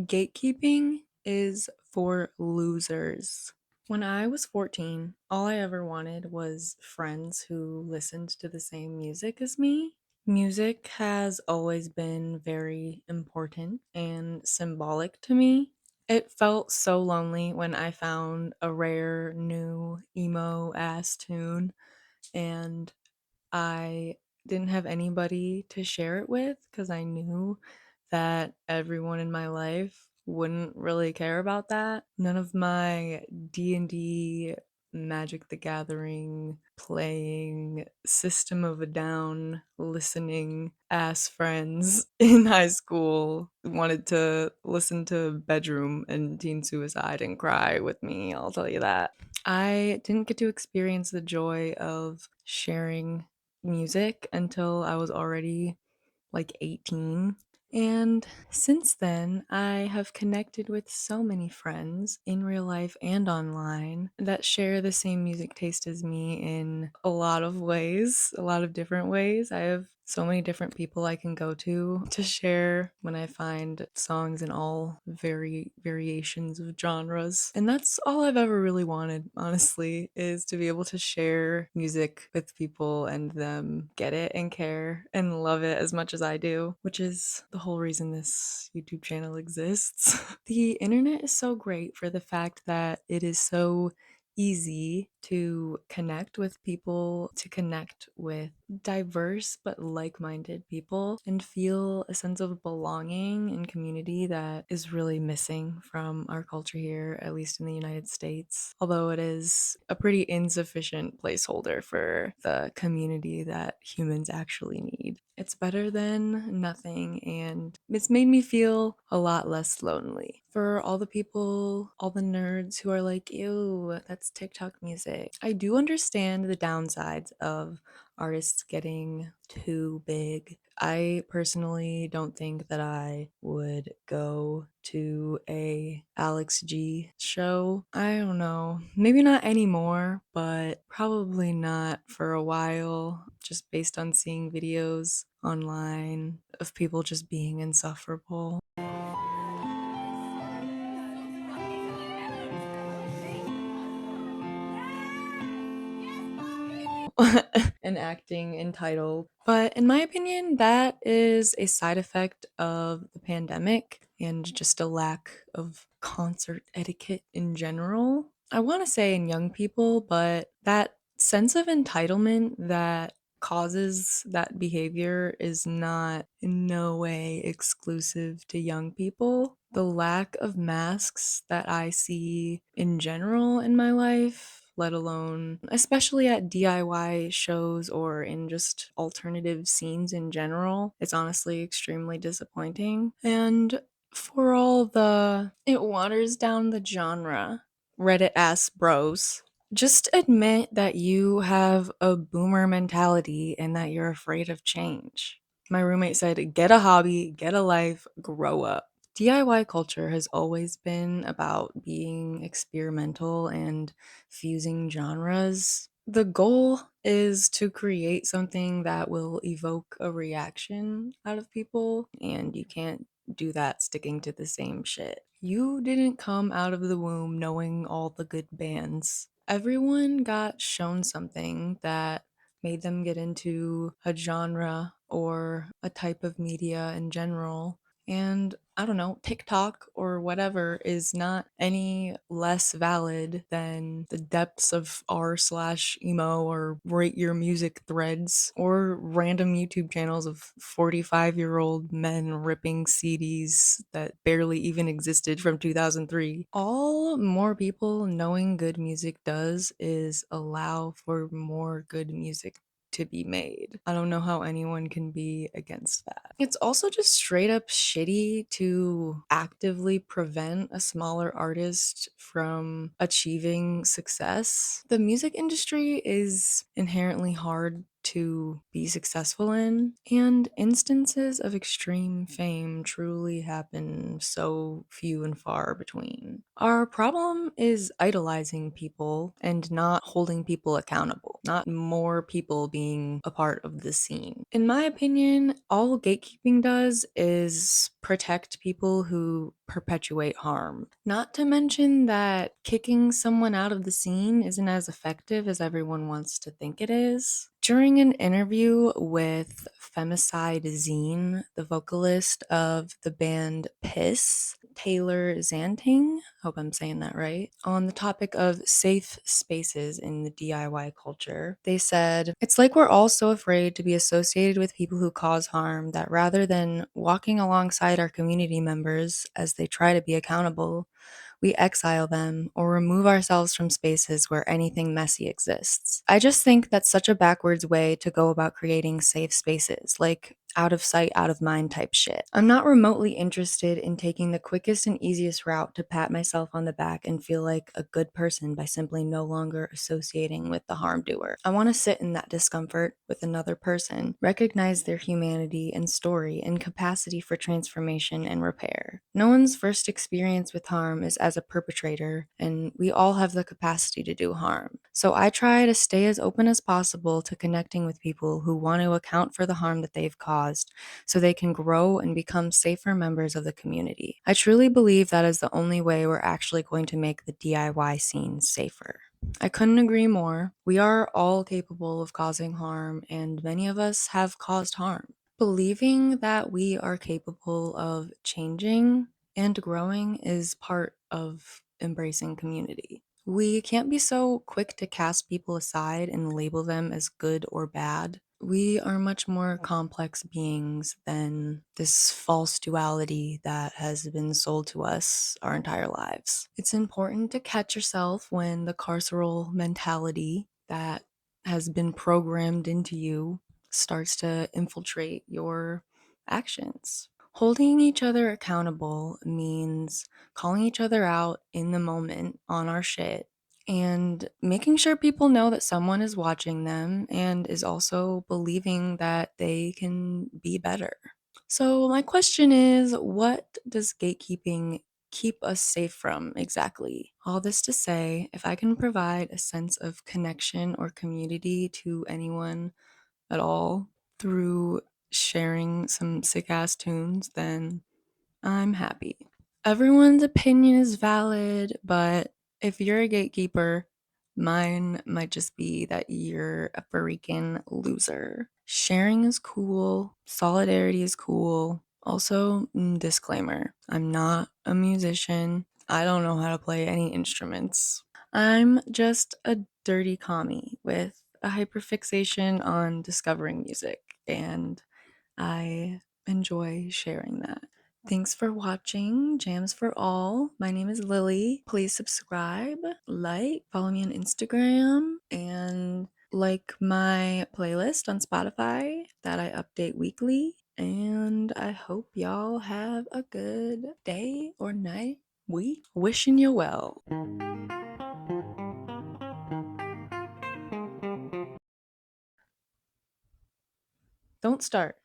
Gatekeeping is for losers. When I was 14, all I ever wanted was friends who listened to the same music as me. Music has always been very important and symbolic to me. It felt so lonely when I found a rare new emo ass tune and I didn't have anybody to share it with because I knew that everyone in my life wouldn't really care about that. None of my D&D, Magic the Gathering, playing, System of a Down, listening ass friends in high school wanted to listen to Bedroom and Teen Suicide and cry with me, I'll tell you that. I didn't get to experience the joy of sharing music until I was already like 18. And since then, I have connected with so many friends in real life and online that share the same music taste as me in a lot of ways, a lot of different ways. I have so many different people I can go to share when I find songs in all variations of genres. And that's all I've ever really wanted, honestly, is to be able to share music with people and them get it and care and love it as much as I do, which is the whole reason this YouTube channel exists. The internet is so great for the fact that it is so easy to connect with people, to connect with diverse but like minded people, and feel a sense of belonging and community that is really missing from our culture here, at least in the United States. Although it is a pretty insufficient placeholder for the community that humans actually need. It's better than nothing, and it's made me feel a lot less lonely. For all the people, all the nerds who are like, ew, that's TikTok music, I do understand the downsides of artists getting too big. I personally don't think that I would go to a Alex G show. I don't know. Maybe not anymore, but probably not for a while, just based on seeing videos online of people just being insufferable. And acting entitled. But in my opinion, that is a side effect of the pandemic and just a lack of concert etiquette in general. I want to say in young people, but that sense of entitlement that causes that behavior is not in no way exclusive to young people. The lack of masks that I see in general in my life, let alone especially at DIY shows or in just alternative scenes in general, it's honestly extremely disappointing. And for all the it waters down the genre, Reddit ass bros, just admit that you have a boomer mentality and that you're afraid of change. My roommate said, get a hobby, get a life, grow up. DIY culture has always been about being experimental and fusing genres. The goal is to create something that will evoke a reaction out of people, and you can't do that sticking to the same shit. You didn't come out of the womb knowing all the good bands. Everyone got shown something that made them get into a genre or a type of media in general. And I don't know, TikTok or whatever is not any less valid than the depths of r slash emo or rate your music threads or random YouTube channels of 45-year-old men ripping CDs that barely even existed from 2003. All more people knowing good music does is allow for more good music to be made. I don't know how anyone can be against that. It's also just straight up shitty to actively prevent a smaller artist from achieving success. The music industry is inherently hard to be successful in, and instances of extreme fame truly happen so few and far between. Our problem is idolizing people and not holding people accountable, not more people being a part of the scene. In my opinion, all gatekeeping does is protect people who perpetuate harm. Not to mention that kicking someone out of the scene isn't as effective as everyone wants to think it is. During an interview with Femicide Zine, the vocalist of the band Piss, Taylor Zanting, hope I'm saying that right, on the topic of safe spaces in the DIY culture, they said, "It's like we're all so afraid to be associated with people who cause harm that rather than walking alongside our community members as they try to be accountable, we exile them or remove ourselves from spaces where anything messy exists." I just think that's such a backwards way to go about creating safe spaces, like out of sight, out of mind type shit. I'm not remotely interested in taking the quickest and easiest route to pat myself on the back and feel like a good person by simply no longer associating with the harm doer. I want to sit in that discomfort with another person, recognize their humanity and story and capacity for transformation and repair. No one's first experience with harm is as a perpetrator, and we all have the capacity to do harm. So I try to stay as open as possible to connecting with people who want to account for the harm that they've caused so they can grow and become safer members of the community. I truly believe that is the only way we're actually going to make the DIY scene safer. I couldn't agree more. We are all capable of causing harm, and many of us have caused harm. Believing that we are capable of changing and growing is part of embracing community. We can't be so quick to cast people aside and label them as good or bad. We are much more complex beings than this false duality that has been sold to us our entire lives. It's important to catch yourself when the carceral mentality that has been programmed into you starts to infiltrate your actions. Holding each other accountable means calling each other out in the moment on our shit and making sure people know that someone is watching them and is also believing that they can be better. So, my question is, what does gatekeeping keep us safe from exactly? All this to say, if I can provide a sense of connection or community to anyone at all through sharing some sick ass tunes, then I'm happy. Everyone's opinion is valid, but if you're a gatekeeper, mine might just be that you're a freaking loser. Sharing is cool, solidarity is cool. Also, disclaimer, I'm not a musician. I don't know how to play any instruments. I'm just a dirty commie with a hyperfixation on discovering music, and I enjoy sharing that. Thanks for watching Jams for All. My name is Lily. Please subscribe, like, follow me on Instagram, and like my playlist on Spotify that I update weekly. And I hope y'all have a good day or night, week. Wishing you well. Don't start.